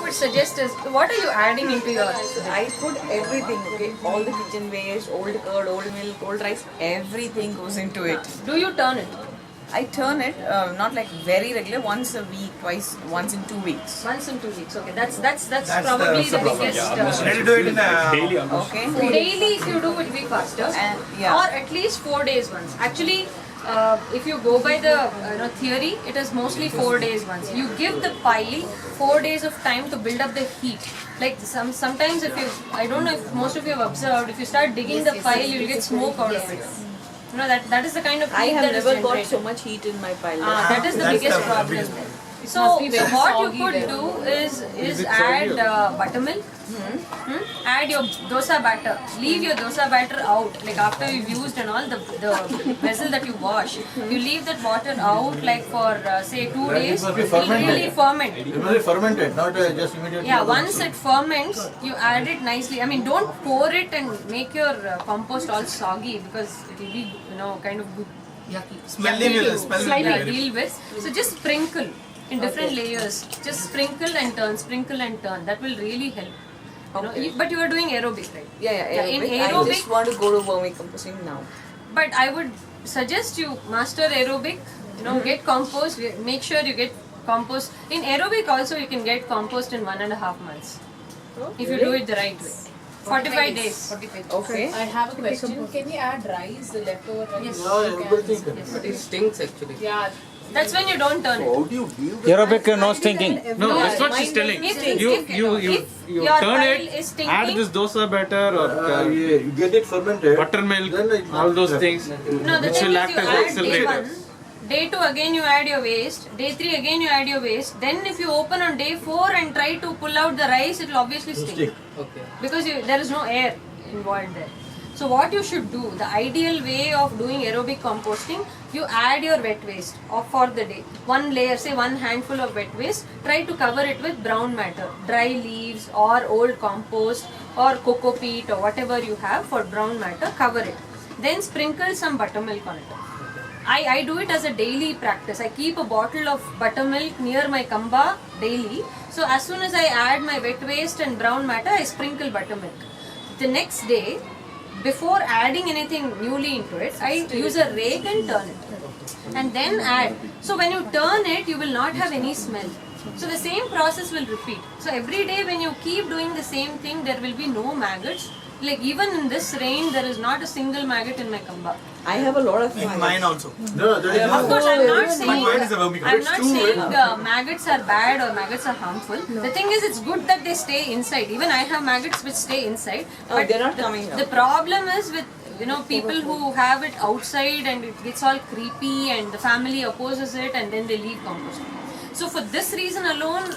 would suggest is, what are you adding into your? I put everything, okay? All the kitchen waste, old curd, old milk, old rice, everything goes into it. Do you turn it? I turn it, not like very regular, once a week, twice, once in 2 weeks. Once in 2 weeks. Okay, that's probably the biggest. Let it do it in daily. Okay? Daily, if you do, it will be faster. Yeah. Or at least 4 days once. Actually, if you go by the theory, it is mostly 4 days once. You give the pile 4 days of time to build up the heat. Like sometimes, if you, I don't know if most of you have observed, if you start digging the pile, you will get smoke out of it. You know, that is the kind of heat I have that is never got generated. so much heat in my pile. That is the That's biggest the problem. biggest So what you could do is add buttermilk. Add your dosa batter. Leave your dosa batter out. Like after you've used and all the vessel that you wash, you leave that water out like for say 2 days. must be It will fermented. really ferment. It must be fermented, not just immediately. Yeah, once it ferments, you add it nicely. I mean, don't pour it and make your compost all soggy because it will be, kind of good. Smelly will smell Slightly very deal with. So just sprinkle in different layers. Just sprinkle and turn, sprinkle and turn. That will really help. But you are doing aerobic, right? Yeah, In aerobic. I aerobic, just want to go to vermicomposting now. but I would suggest you master aerobic. Get compost. Make sure you get compost. In aerobic also you can get compost in 1.5 months. If you do it the right way. 45 days. Okay. I have a question. Can we add rice, the leftover rice? Yes. No, everybody can. But it stinks actually. Yeah. That's when you don't turn it. How do you deal with Aerobic, no stinking. No, Yeah, that's what she's telling. If You your turn pile it, is stinking, add this dosa batter or you get it fermented. buttermilk, Then it all those must- things. No, the which thing will is act you as add day accelerator. 1, day 2 again you add your waste, day 3 again you add your waste. Then if you open on day 4 and try to pull out the rice, it will obviously stink. Okay. Because there is no air involved there. So what you should do, the ideal way of doing aerobic composting, you add your wet waste for the day. One layer, say one handful of wet waste, try to cover it with brown matter, dry leaves or old compost or cocoa peat or whatever you have for brown matter, cover it. Then sprinkle some buttermilk on it. I do it as a daily practice. I keep a bottle of buttermilk near my kamba daily. So as soon as I add my wet waste and brown matter, I sprinkle buttermilk. The next day, before adding anything newly into it, I use a rake and turn it. And then add. So when you turn it, you will not have any smell. So the same process will repeat. So every day when you keep doing the same thing, there will be no maggots. Like even in this rain, there is not a single maggot in my kamba. I have a lot of In mine also. No, there is Of no. course, I'm not saying, mine is a vermicompost. I'm not saying maggots are bad or maggots are harmful. The thing is, it's good that they stay inside. Even I have maggots which stay inside. Oh, they're not coming out. The problem is with people who have it outside and it gets all creepy and the family opposes it and then they leave composting. So for this reason alone,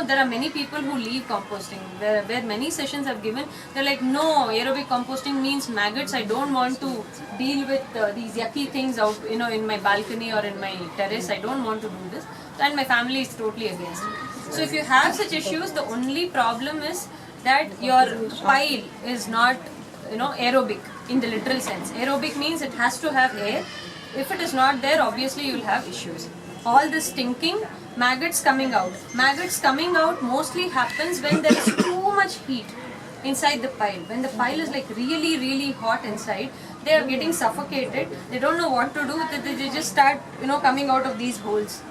there are many people who leave composting. Where many sessions have given, they're like, no, aerobic composting means maggots. I don't want to deal with these yucky things out, in my balcony or in my terrace. I don't want to do this. And my family is totally against it. So if you have such issues, the only problem is that your pile is not, aerobic in the literal sense. Aerobic means it has to have air. If it is not there, obviously you will have issues. All this stinking, maggots coming out. Maggots coming out mostly happens when there is too much heat inside the pile. When the pile is like really, really hot inside, they are getting suffocated. They don't know what to do with it. They just start, coming out of these holes.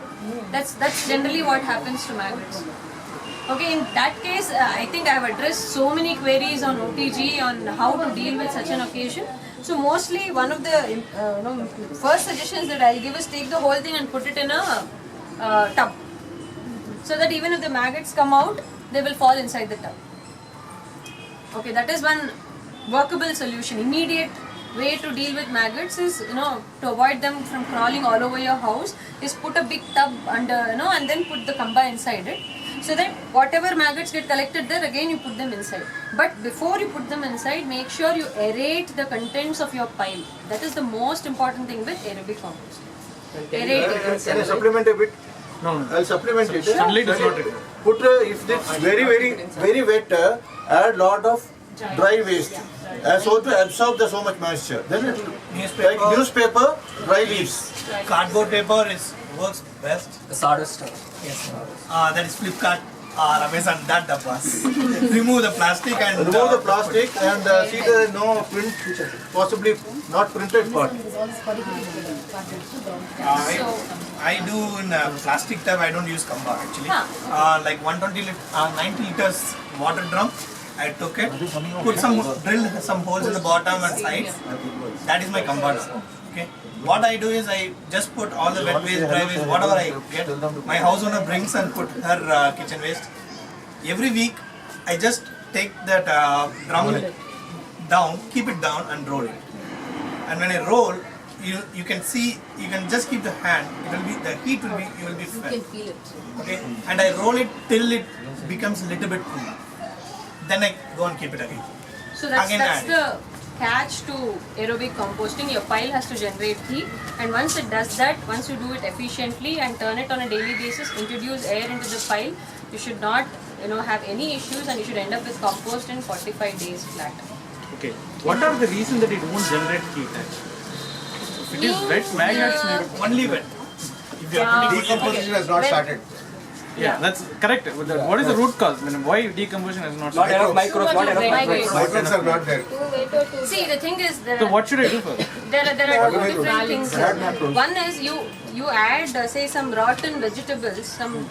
That's generally what happens to maggots. Okay, in that case, I think I have addressed so many queries on OTG on how to deal with such an occasion. So mostly one of the first suggestions that I'll give is take the whole thing and put it in a tub. So that even if the maggots come out, they will fall inside the tub. Okay, that is one workable solution. Immediate way to deal with maggots is, to avoid them from crawling all over your house, is put a big tub under, and then put the kamba inside it. So that whatever maggots get collected there, again you put them inside. But before you put them inside, make sure you aerate the contents of your pile. That is the most important thing with aerobic compost. Aerate. Can I supplement a bit? No. I'll supplement it. Sunlight is not required. Put if it's very, very, very wet, add lot of dry waste. So to absorb so much moisture. Then like newspaper, dry leaves. Cardboard paper works best. The sawdust stuff. Yes. That is Flipkart. Ramesh and that dabbas. Remove the plastic and Remove the plastic and see the no print, possibly not printed part. I do in plastic tub. I don't use Kamba actually. Like 90 liters water drum. I took it, drilled some holes in the bottom and sides. That is my Kamba drum. Okay. What I do is I just put all the wet waste, dry waste, whatever I get. My house owner brings and put her kitchen waste. Every week I just take that drum down, keep it down and roll it. And when I roll, you can see, you can just keep the hand, it will be, the heat will be, you will be felt. You can feel it. Okay, and I roll it till it becomes a little bit cool. Then I go and keep it again. So that's add the catch to aerobic composting. Your pile has to generate heat, and once it does that, once you do it efficiently and turn it on a daily basis, introduce air into the pile, you should not have any issues, and you should end up with compost in 45 days flat. Okay. What are the reasons that it won't generate heat? If it is wet, maggots may. Only wet. If you are putting Decomposition has not started. Yeah, that's correct. What is the root cause? I mean, why decomposition has not started? Microbes. Microbes are not there. See, the thing is, So what should I do first? there are two different things. One is you add say some rotten vegetables, some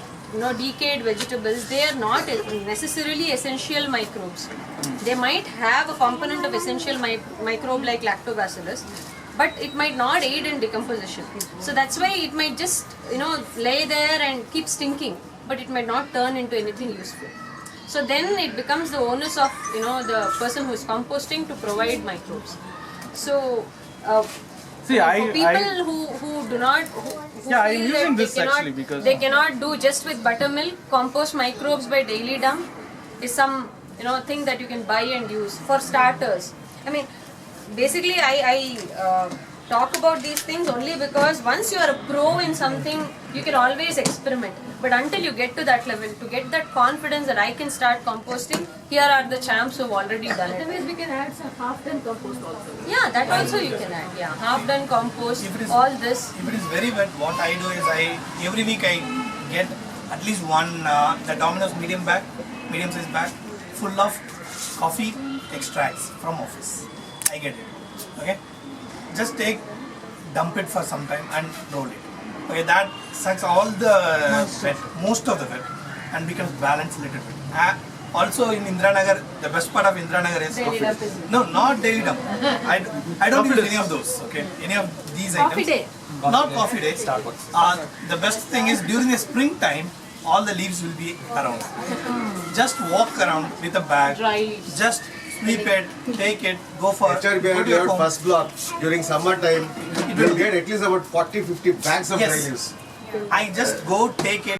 decayed vegetables. They are not necessarily essential microbes. They might have a component of essential microbe like lactobacillus, but it might not aid in decomposition. So that's why it might just lay there and keep stinking, but it might not turn into anything useful. So then it becomes the onus of the person who is composting to provide microbes. So See, for people who do not who Yeah, I'm feel using that this actually because- they cannot do just with buttermilk, compost microbes by daily dump is some thing that you can buy and use for starters. I mean, basically I talk about these things only because once you are a pro in something, you can always experiment. But until you get to that level, to get that confidence that I can start composting, here are the champs who have already done it. Otherwise, we can add some half-done compost also. Yeah, that also you can add. Yeah, half done compost, If it is- all this. If it is very wet, what I do is every week I get at least one the Domino's medium size bag full of coffee extracts from office. I get it. Okay, just dump it for some time and roll it. Okay, that sucks all the wet, most of the wet, and becomes balanced a little bit. Also in Indiranagar, the best part of Indiranagar is Daily dump is no, not daily dump. I don't use any of those. Okay, any of these items. Coffee day. Not coffee day. Starbucks. The best thing is during the springtime, all the leaves will be around. Just walk around with a bag. Dry leaves. Just sweep it, take it, go for After we go have to your your home. first block during summer time, you will get at least about 40-50 bags of Yes. dry leaves. I just go take it.